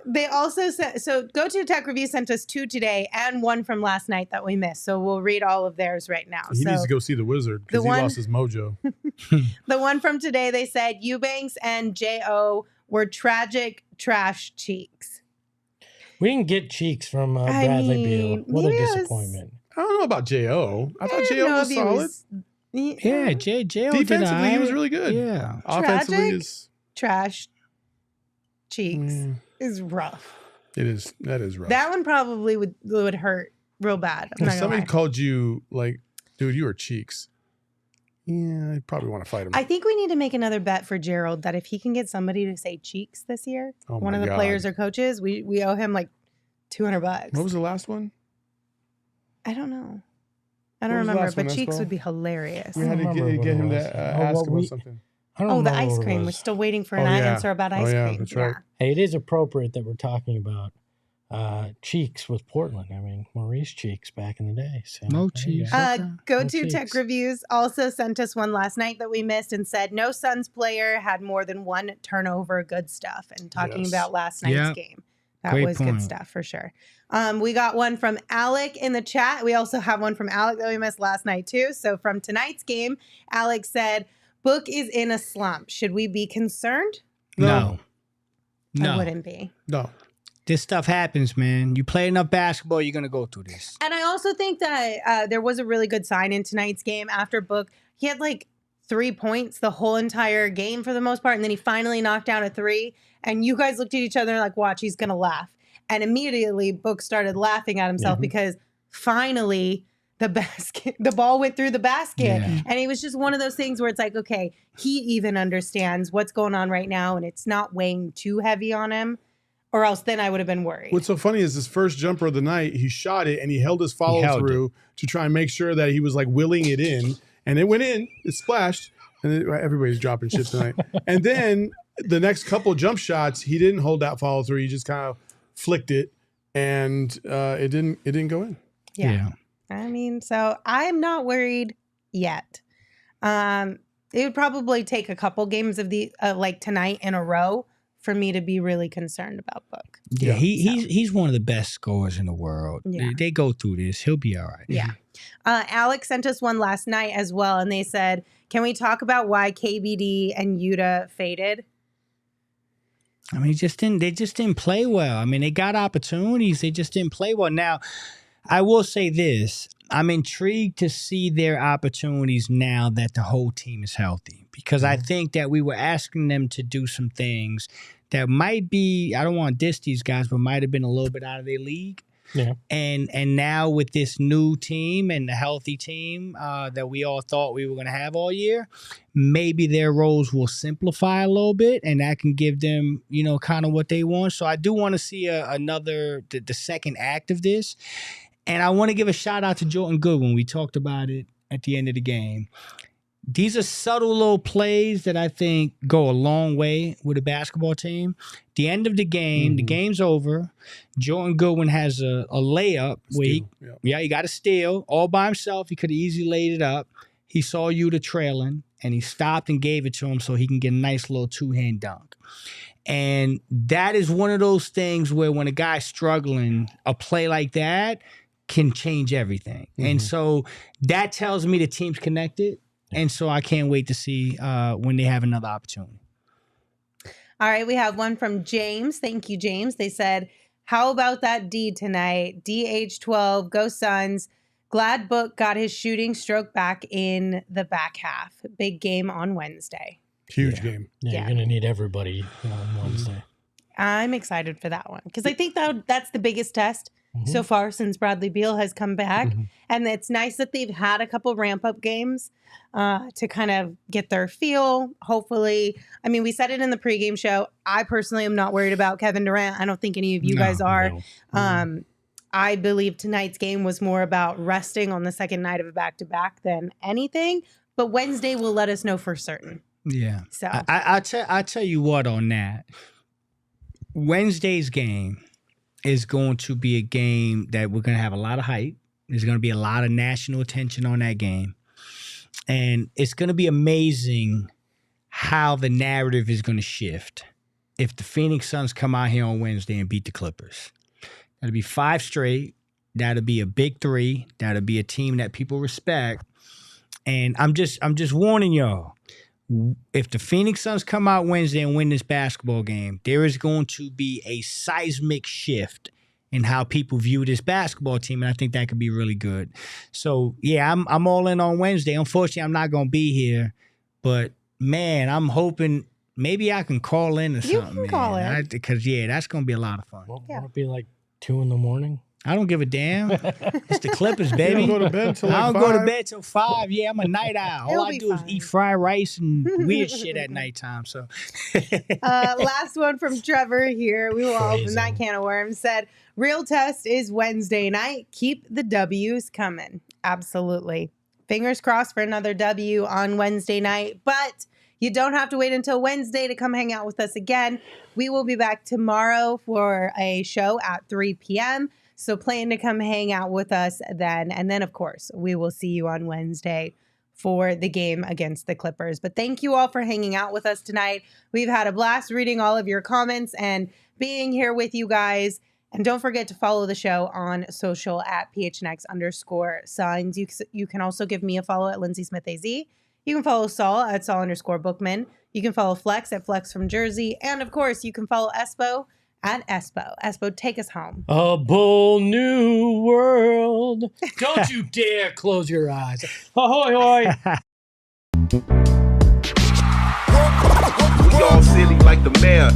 They also said, so Go to Tech Review sent us two today and one from last night that we missed. So we'll read all of theirs right now. He needs to go see the wizard because he lost his mojo. The one from today, they said Eubanks and J.O. were tragic trash cheeks. We didn't get cheeks from Bradley Beal. What a disappointment. I don't know about J.O. I thought J.O. was solid. Yeah, J.O. Defensively, he was really good. Yeah. Offensively is trash cheeks is rough. It is. That is rough. That one probably would hurt real bad. If somebody called you like, dude, you were cheeks. Yeah, I probably want to fight him. I think we need to make another bet for Gerald that if he can get somebody to say cheeks this year, one of the players or coaches, we owe him like $200. What was the last one? I don't know. I don't remember, but cheeks would be hilarious. We had to get him to ask about something. The ice cream. We're still waiting for an answer about ice cream. That's right. Hey, it is appropriate that we're talking about cheeks with Portland. I mean, Maurice Cheeks back in the day. So Mo Cheeks. Go to Tech Reviews also sent us one last night that we missed and said no Suns player had more than one turnover. Good stuff. And talking about last night's game. That was good stuff for sure. We got one from Alec in the chat. We also have one from Alec that we missed last night too. So from tonight's game, Alec said, Book is in a slump. Should we be concerned? No. I wouldn't be. No. This stuff happens, man. You play enough basketball, you're going to go through this. And I also think that there was a really good sign in tonight's game after Book. He had like 3 points the whole entire game for the most part. And then he finally knocked down a three. And you guys looked at each other like, watch, he's going to laugh. And immediately Book started laughing at himself because finally the ball went through the basket. Yeah. And it was just one of those things where it's like, okay, he even understands what's going on right now and it's not weighing too heavy on him, or else then I would have been worried. What's so funny is his first jumper of the night, he shot it and he held his follow through to try and make sure that he was like willing it in, and it went in, it splashed, and everybody's dropping shit tonight. And then the next couple jump shots, he didn't hold that follow through. He just kind of flicked it, and it didn't go in. Yeah. I mean, so I'm not worried yet. It would probably take a couple games of the like tonight in a row for me to be really concerned about Book. Yeah, he's one of the best scorers in the world. Yeah. They go through this. He'll be all right. Yeah. Alex sent us one last night as well, and they said, can we talk about why KBD and Yuta faded? I mean, they just didn't play well. I mean, they got opportunities. They just didn't play well. Now, I will say this. I'm intrigued to see their opportunities now that the whole team is healthy, because I think that we were asking them to do some things that might be, I don't want to diss these guys, but might have been a little bit out of their league. Yeah. And now with this new team and the healthy team that we all thought we were going to have all year, maybe their roles will simplify a little bit, and that can give them, kind of what they want. So I do want to see the second act of this. And I want to give a shout out to Jordan Goodwin. We talked about it at the end of the game. These are subtle little plays that I think go a long way with a basketball team. The end of the game, the game's over. Jordan Goodwin has a layup where he got a steal all by himself. He could have easily laid it up. He saw Yuta trailing, and he stopped and gave it to him so he can get a nice little two-hand dunk. And that is one of those things where when a guy's struggling, a play like that can change everything. And so that tells me the team's connected. And so I can't wait to see when they have another opportunity. All right, we have one from James. Thank you, James. They said, how about that D tonight? DH12, go Suns. Glad Book got his shooting stroke back in the back half. Big game on Wednesday. Huge game. Yeah, you're going to need everybody on Wednesday. I'm excited for that one because I think that's the biggest test so far since Bradley Beal has come back. And it's nice that they've had a couple ramp-up games to kind of get their feel, hopefully. I mean, we said it in the pregame show. I personally am not worried about Kevin Durant. I don't think any of you guys are. No. I believe tonight's game was more about resting on the second night of a back-to-back than anything. But Wednesday will let us know for certain. Yeah. So I tell you what on that. Wednesday's game is going to be a game that we're going to have a lot of hype. There's going to be a lot of national attention on that game. And it's going to be amazing how the narrative is going to shift if the Phoenix Suns come out here on Wednesday and beat the Clippers. That'll be 5 straight. That'll be a big 3. That'll be a team that people respect. And I'm just warning y'all. If the Phoenix Suns come out Wednesday and win this basketball game, there is going to be a seismic shift in how people view this basketball team, and I think that could be really good. So, yeah, I'm all in on Wednesday. Unfortunately, I'm not going to be here, but, man, I'm hoping maybe I can call in or something. You can call in. Because, that's going to be a lot of fun. Won't it be like 2 in? I don't give a damn. It's the Clippers, baby. You don't go to bed till I like don't 5? go to bed till 5. Yeah, I'm a night owl. All I do is eat fried rice and weird shit at nighttime. So, last one from Trevor here. We will open that can of worms. Said, real test is Wednesday night. Keep the W's coming. Absolutely. Fingers crossed for another W on Wednesday night. But you don't have to wait until Wednesday to come hang out with us again. We will be back tomorrow for a show at 3 p.m., so plan to come hang out with us then. And then, of course, we will see you on Wednesday for the game against the Clippers. But thank you all for hanging out with us tonight. We've had a blast reading all of your comments and being here with you guys. And don't forget to follow the show on social at PHNX_Suns. You can also give me a follow at Lindsay Smith AZ. You can follow Saul at Saul_Bookman. You can follow Flex at Flex from Jersey. And, of course, you can follow Espo at Espo. Espo, take us home. A bold new world. Don't you dare close your eyes. Ahoy, hoy. We all silly like the mayor.